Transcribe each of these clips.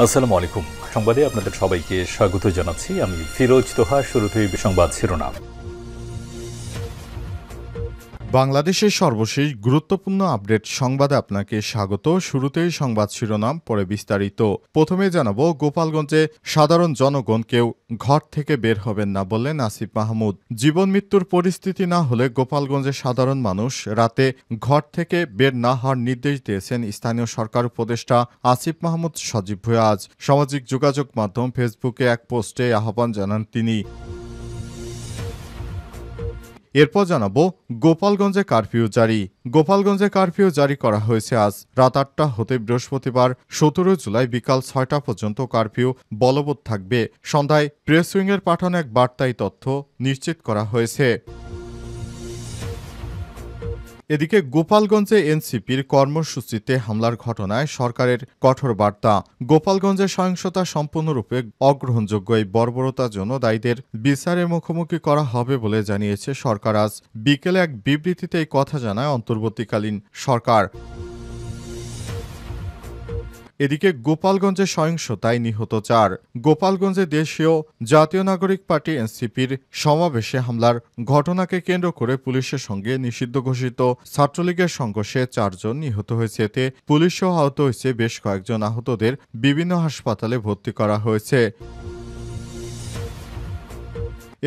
আসসালামু আলাইকুম। সংবাদে আপনাদের সবাইকে স্বাগত জানাচ্ছি। আমি ফিরোজ তোহা। শুরুতেই সংবাদ শিরোনাম। বাংলাদেশের সর্বশেষ গুরুত্বপূর্ণ আপডেট সংবাদে আপনাকে স্বাগত। শুরুতেই সংবাদ শিরোনাম, পরে বিস্তারিত। প্রথমে জানাবো, গোপালগঞ্জে সাধারণ জনগণ কেউ ঘর থেকে বের হবেন না বললেন আসিফ মাহমুদ। জীবন মৃত্যুর পরিস্থিতি না হলে গোপালগঞ্জের সাধারণ মানুষ রাতে ঘর থেকে বের না হওয়ার নির্দেশ দিয়েছেন স্থানীয় সরকার উপদেষ্টা আসিফ মাহমুদ সজীব ভুঁইয়া। আজ সামাজিক যোগাযোগ মাধ্যম ফেসবুকে এক পোস্টে আহ্বান জানান তিনি। এরপর জানাবো, গোপালগঞ্জে কারফিউ জারি। গোপালগঞ্জে কারফিউ জারি করা হয়েছে আজ রাত ৮টা হতে বৃহস্পতিবার ১৭ জুলাই বিকাল ৬টা পর্যন্ত কারফিউ বলবৎ থাকবে। সন্ধ্যায় প্রেস উইংয়ের পাঠানো এক বার্তায় তথ্য নিশ্চিত করা হয়েছে। এদিকে গোপালগঞ্জে এনসিপির কর্মসূচিতে হামলার ঘটনায় সরকারের কঠোর বার্তা। গোপালগঞ্জে সহিংসতা সম্পূর্ণরূপে অগ্রহণযোগ্য। এই বর্বরতার জন্য দায়ীদের বিচারের মুখোমুখি করা হবে বলে জানিয়েছে সরকার। আজ বিকেলে এক বিবৃতিতে এই কথা জানায় অন্তর্বর্তীকালীন সরকার। এদিকে গোপালগঞ্জে সহিংসতায় নিহত ৪। গোপালগঞ্জে দেশীয় জাতীয় নাগরিক পার্টি এনসিপির সমাবেশে হামলার ঘটনাকে কেন্দ্র করে পুলিশের সঙ্গে নিষিদ্ধ ঘোষিত ছাত্রলীগের সংঘর্ষে ৪ জন নিহত হয়েছে। এতে পুলিশও আহত হয়েছে বেশ কয়েকজন। আহতদের বিভিন্ন হাসপাতালে ভর্তি করা হয়েছে।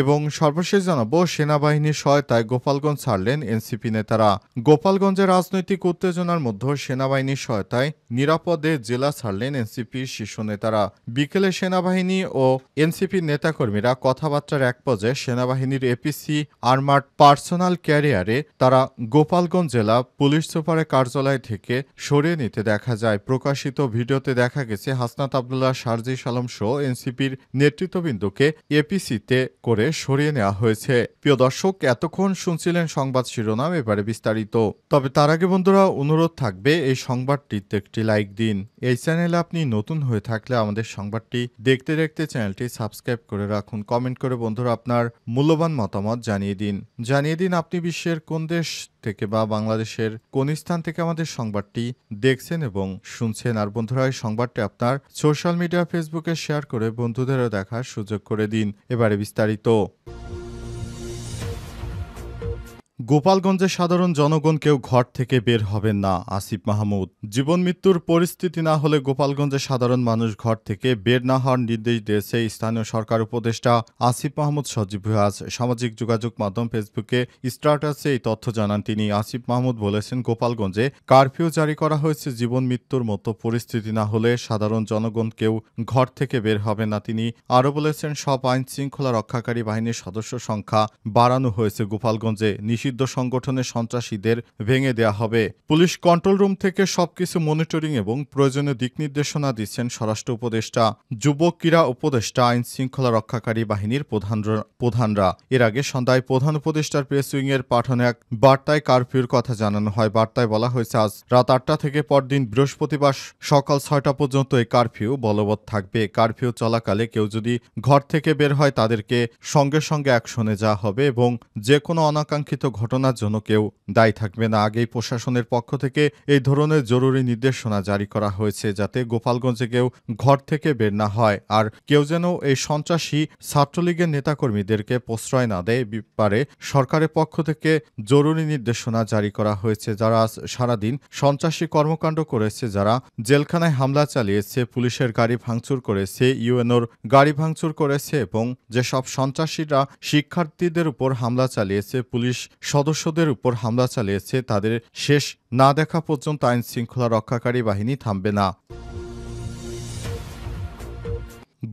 এবং সর্বশেষ জানাবো, সেনাবাহিনীর সহায়তায় গোপালগঞ্জ ছাড়লেন এনসিপি নেতারা। গোপালগঞ্জে রাজনৈতিক উত্তেজনার মধ্যে সেনাবাহিনীর সহায়তায় নিরাপদে জেলা ছাড়লেন এনসিপির শীর্ষ নেতারা। বিকেলে সেনাবাহিনী ও এনসিপির নেতাকর্মীরা কথাবার্তার এক পর্যায়ে সেনাবাহিনীর এপিসি আর্মার্ড পার্সোনাল ক্যারিয়ারে তারা গোপালগঞ্জ জেলা পুলিশ সুপারের কার্যালয় থেকে সরিয়ে নিতে দেখা যায়। প্রকাশিত ভিডিওতে দেখা গেছে হাসনাত আবদুল্লাহ, শারজিস আলম সহ এনসিপির নেতৃত্ববৃন্দকে এপিসিতে করে সরিয়ে নেওয়া হয়েছে। প্রিয় দর্শক, এতক্ষণ শুনছিলেন সংবাদ শিরোনাম, এবারে বিস্তারিত। তবে তার আগে বন্ধুরা, অনুরোধ থাকবে এই সংবাদটিতে একটি লাইক দিন। এই চ্যানেলে আপনি নতুন হয়ে থাকলে আমাদের সংবাদটি দেখতে দেখতে চ্যানেলটি সাবস্ক্রাইব করে রাখুন। কমেন্ট করে বন্ধুরা আপনার মূল্যবান মতামত জানিয়ে দিন আপনি বিশ্বের কোন দেশ থেকে বা বাংলাদেশের কোন স্থান থেকে আমাদের সংবাদটি দেখছেন এবং শুনছেন। আর বন্ধুরা, এই সংবাদটি আপনার সোশ্যাল মিডিয়া ফেসবুকে শেয়ার করে বন্ধুদেরও দেখার সুযোগ করে দিন। এবারে বিস্তারিত। গোপালগঞ্জে সাধারণ জনগণ কেউ ঘর থেকে বের হবেন না, আসিফ মাহমুদ। জীবন মৃত্যুর পরিস্থিতি না হলে গোপালগঞ্জে সাধারণ মানুষ ঘর থেকে বের না হওয়ার নির্দেশ দিয়েছে স্থানীয় সরকার উপদেষ্টা আসিফ মাহমুদ সজীব ভুঁইয়া। আজ সামাজিক যোগাযোগ মাধ্যম ফেসবুকে স্ট্যাটাসে এই তথ্য জানান তিনি। আসিফ মাহমুদ বলেছেন, গোপালগঞ্জে কারফিউ জারি করা হয়েছে। জীবন মৃত্যুর মতো পরিস্থিতি না হলে সাধারণ জনগণ কেউ ঘর থেকে বের হবে না। তিনি আরও বলেছেন, সব আইন শৃঙ্খলা রক্ষাকারী বাহিনীর সদস্য সংখ্যা বাড়ানো হয়েছে। গোপালগঞ্জে নিষিদ্ধ সংগঠনের সন্ত্রাসীদের ভেঙে দেওয়া হবে। পুলিশ কন্ট্রোল রুম থেকে সবকিছু মনিটরিং এবং প্রয়োজনীয় দিক নির্দেশনা দিচ্ছেন স্বরাষ্ট্র উপদেষ্টা, যুব ক্রীড়া উপদেষ্টা, আইন শৃঙ্খলা রক্ষাকারী বাহিনীর প্রধানরা। এর আগে সন্ধ্যায় প্রধান উপদেষ্টার প্রেস উইং এর পাঠানো এক বার্তায় কারফিউর কথা জানানো হয়। বার্তায় বলা হয়েছে, আজ রাত ৮টা থেকে পরদিন বৃহস্পতিবার সকাল ৬টা পর্যন্ত এই কারফিউ বলবৎ থাকবে। কারফিউ চলাকালে কেউ যদি ঘর থেকে বের হয় তাদেরকে সঙ্গে সঙ্গে অ্যাকশনে যাওয়া হবে এবং যে কোনো অনাকাঙ্ক্ষিত ঘটনার জন্য কেউ দায়ী থাকবে না। আগেই প্রশাসনের পক্ষ থেকে এই ধরনের জরুরি নির্দেশনা জারি করা হয়েছে, যাতে গোপালগঞ্জে কেউ ঘর থেকে বের না হয় আর কেউ যেন এই সন্ত্রাসী ছাত্রলীগের নেতাকর্মীদেরকে প্রশ্রয় না দেয়। ব্যাপারে সরকারের পক্ষ থেকে জরুরি নির্দেশনা জারি করা হয়েছে। যারা আজ সারাদিন সন্ত্রাসী কর্মকাণ্ড করেছে, যারা জেলখানায় হামলা চালিয়েছে, পুলিশের গাড়ি ভাঙচুর করেছে, ইউএনওর গাড়ি ভাঙচুর করেছে এবং যেসব সন্ত্রাসীরা শিক্ষার্থীদের উপর হামলা চালিয়েছে, পুলিশ সদস্যদের উপর হামলা চালিয়েছে, তাদের শেষ না দেখা পর্যন্ত আইন শৃঙ্খলা রক্ষাকারী বাহিনী থামবে না।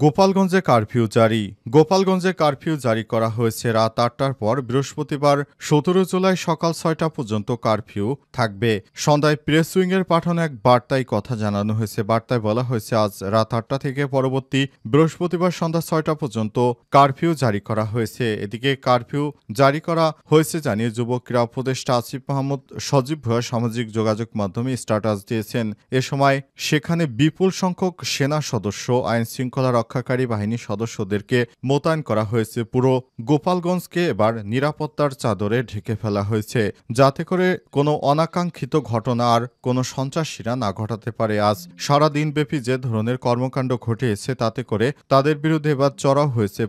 গোপালগঞ্জে কারফিউ জারি। গোপালগঞ্জে কারফিউ জারি করা হয়েছে। রাত ৮টার পর বৃহস্পতিবার ১৭ জুলাই সকাল ৬টা পর্যন্ত কারফিউ থাকবে। সন্ধ্যায় প্রেস উইংয়ের পাঠানো এক বার্তায় কথা জানানো হয়েছে। বার্তায় বলা হয়েছে, আজ রাত ৮টা থেকে পরবর্তী বৃহস্পতিবার সন্ধ্যা ৬টা পর্যন্ত কারফিউ জারি করা হয়েছে। এদিকে কারফিউ জারি করা হয়েছে জানিয়ে যুব ক্রীড়া উপদেষ্টা আসিফ মাহমুদ সজীব ভুঁইয়া সামাজিক যোগাযোগ মাধ্যমে স্ট্যাটাস দিয়েছেন। এ সময় সেখানে বিপুল সংখ্যক সেনা সদস্য, আইন শৃঙ্খলা রক্ষাকারী বাহিনীর সদস্যদেরকে মোতায়েন করা হয়েছে। পুরো গোপালগঞ্জকে এবার নিরাপত্তার চাদরে ঢেকে ফেলা হয়েছে, যাতে করে কোনো অনাকাঙ্ক্ষিত ঘটনা আর কোনো সন্ত্রাসীরা না ঘটাতে পারে। আজ সারা দিনব্যাপী যে ধরনের কর্মকাণ্ড ঘটিয়েছে, তাতে করে তাদের বিরুদ্ধে এবার চড়াও হয়েছে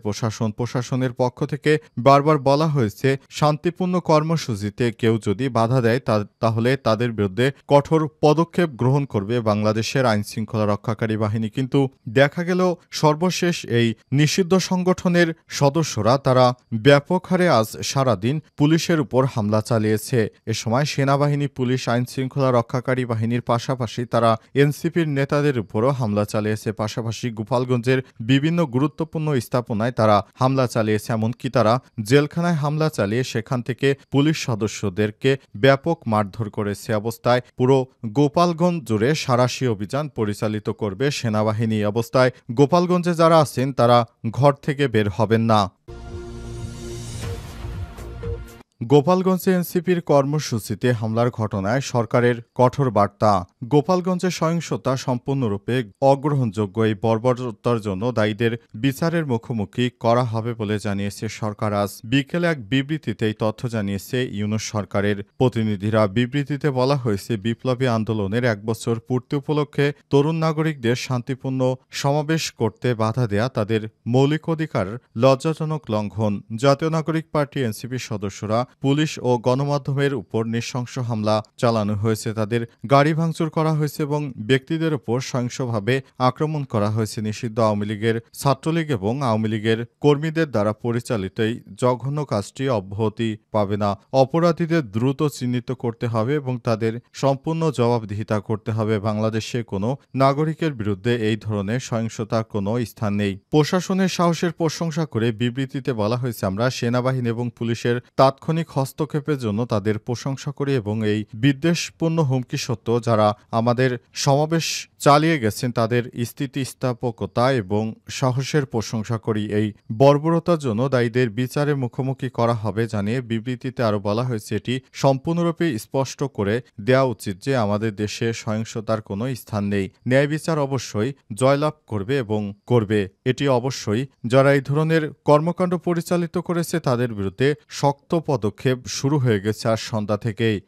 প্রশাসনের পক্ষ থেকে বারবার বলা হয়েছে, শান্তিপূর্ণ কর্মসূচিতে কেউ যদি বাধা দেয় তাহলে তাদের বিরুদ্ধে কঠোর পদক্ষেপ গ্রহণ করবে বাংলাদেশের আইনশৃঙ্খলা রক্ষাকারী বাহিনী। কিন্তু দেখা গেল সর্বশেষ এই নিষিদ্ধ সংগঠনের সদস্যরা তারা ব্যাপক হারে আজ সারাদিন পুলিশের উপর হামলা চালিয়েছে। এ সময় সেনাবাহিনী, পুলিশ, আইনশৃঙ্খলা রক্ষাকারী বাহিনীর পাশাপাশি তারা এনসিপির নেতাদের উপরও হামলা চালিয়েছে। পাশাপাশি গোপালগঞ্জের বিভিন্ন গুরুত্বপূর্ণ স্থাপনায় তারা হামলা চালিয়েছে। এমনকি তারা জেলখানায় হামলা চালিয়ে সেখান থেকে পুলিশ সদস্যদেরকে ব্যাপক মারধর করেছে। অবস্থায় পুরো গোপালগঞ্জ জুড়ে সাঁড়াশি অভিযান পরিচালিত করবে সেনাবাহিনী। অবস্থায় গোপালগঞ্জে যারা আছেন তারা ঘর থেকে বের হবেন না। গোপালগঞ্জে এনসিপির কর্মসূচিতে হামলার ঘটনায় সরকারের কঠোর বার্তা। গোপালগঞ্জে সহিংসতা সম্পূর্ণরূপে অগ্রহণযোগ্য। এই বর্বরতার জন্য দায়ীদের বিচারের মুখোমুখি করা হবে বলে জানিয়েছে সরকার। আজ বিকেলে এক বিবৃতিতে এই তথ্য জানিয়েছে ইউনূস সরকারের প্রতিনিধিরা। বিবৃতিতে বলা হয়েছে, বিপ্লবী আন্দোলনের ১ বছর পূর্তি উপলক্ষে তরুণ নাগরিকদের শান্তিপূর্ণ সমাবেশ করতে বাধা দেয়া তাদের মৌলিক অধিকার লজ্জাজনক লঙ্ঘন। জাতীয় নাগরিক পার্টি এনসিপির সদস্যরা, পুলিশ ও গণমাধ্যমের উপর নৃশংস হামলা চালানো হয়েছে, তাদের গাড়ি ভাঙচুর করা হয়েছে এবং ব্যক্তিদের উপর সহিংসভাবে আক্রমণ করা হয়েছে। নিষিদ্ধ আওয়ামী লীগের, ছাত্রলীগ এবং আওয়ামী লীগের কর্মীদের দ্বারা পরিচালিত এই জঘন্য কাজটি অব্যাহতি পাবে না। অপরাধীদের দ্রুত চিহ্নিত করতে হবে এবং তাদের সম্পূর্ণ জবাবদিহিতা করতে হবে। বাংলাদেশে কোনো নাগরিকের বিরুদ্ধে এই ধরনের সহিংসতার কোনো স্থান নেই। প্রশাসনের সাহসের প্রশংসা করে বিবৃতিতে বলা হয়েছে, আমরা সেনাবাহিনী এবং পুলিশের তাৎক্ষণিক হস্তক্ষেপের জন্য তাদের প্রশংসা করি এবং এই বিদ্বেষপূর্ণ হুমকি সত্ত্বেও যারা আমাদের সমাবেশ চালিয়ে গেছেন তাদের স্থিতিস্থাপকতা এবং সাহসের প্রশংসা করি। এই বর্বরতার জন্য দায়ীদের বিচারের মুখোমুখি করা হবে জানিয়ে বিবৃতিতে আরও বলা হয়েছে, এটি সম্পূর্ণরূপে স্পষ্ট করে দেওয়া উচিত যে আমাদের দেশে সহিংসতার কোনো স্থান নেই। ন্যায় বিচার অবশ্যই জয়লাভ করবে এবং করবে। এটি অবশ্যই যারা এই ধরনের কর্মকাণ্ড পরিচালিত করেছে তাদের বিরুদ্ধে শক্ত পদক্ষেপ শুরু হয়ে গেছে আজ সন্ধ্যা থেকেই।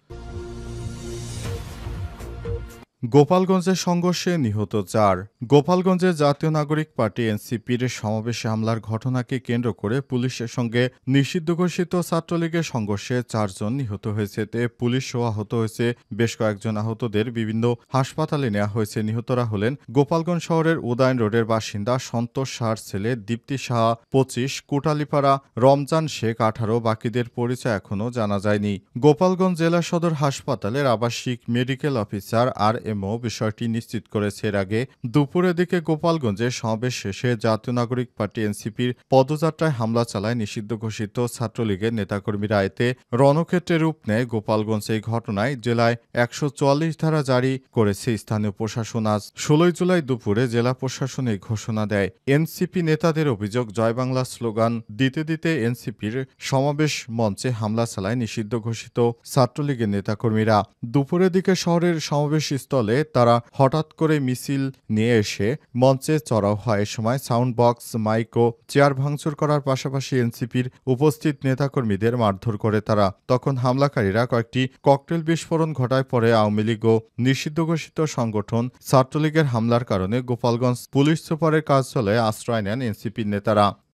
গোপালগঞ্জের সংঘর্ষে নিহত ৪। গোপালগঞ্জে জাতীয় নাগরিক পার্টি এনসিপির সমাবেশে হামলার ঘটনাকে কেন্দ্র করে পুলিশের সঙ্গে নিষিদ্ধ ঘোষিত ছাত্রলীগের সংঘর্ষে ৪ জন নিহত হয়েছে। এতে পুলিশও আহত হয়েছে। বেশ কয়েকজন আহতদের বিভিন্ন হাসপাতালে নেওয়া হয়েছে। নিহতরা হলেন গোপালগঞ্জ শহরের উদয়ন রোডের বাসিন্দা সন্তোষ সাহার ছেলে দীপ্তি সাহা ২৫, কোটালীপাড়া রমজান শেখ ১৮। বাকিদের পরিচয় এখনও জানা যায়নি। গোপালগঞ্জ জেলা সদর হাসপাতালের আবাসিক মেডিকেল অফিসার RMO বিষয়টি নিশ্চিত করেছে। এর আগে দুপুরের দিকে গোপালগঞ্জে সমাবেশ শেষে জাতীয় নাগরিক পার্টি এনসিপির পদযাত্রায় হামলা চালায় নিষিদ্ধ ঘোষিত ছাত্রলীগের নেতাকর্মীরা। এতে রণক্ষেত্রে রূপ নেয় গোপালগঞ্জ। এই ঘটনায় জেলায় ১৪৪ ধারা জারি করেছে স্থানীয় প্রশাসন। আজ ১৬ জুলাই দুপুরে জেলা প্রশাসন এই ঘোষণা দেয়। এনসিপি নেতাদের অভিযোগ, জয় বাংলা স্লোগান দিতে দিতে এনসিপির সমাবেশ মঞ্চে হামলা চালায় নিষিদ্ধ ঘোষিত ছাত্রলীগের নেতাকর্মীরা। দুপুরের দিকে শহরের সমাবেশ স্থলে তারা হঠাৎ করে মিছিল নিয়ে এসে মঞ্চে চড়াও হয়। এ সময় সাউন্ড বক্স, মাইক ও চেয়ার ভাঙচুর করার পাশাপাশি এনসিপির উপস্থিত নেতাকর্মীদের মারধর করে তারা। তখন হামলাকারীরা কয়েকটি ককটেল বিস্ফোরণ ঘটায়। পরে আওয়ামী লীগ ও নিষিদ্ধ ঘোষিত সংগঠন ছাত্রলীগের হামলার কারণে গোপালগঞ্জ পুলিশ সুপারের কার্যালয়ে আশ্রয় নেন এনসিপির নেতারা।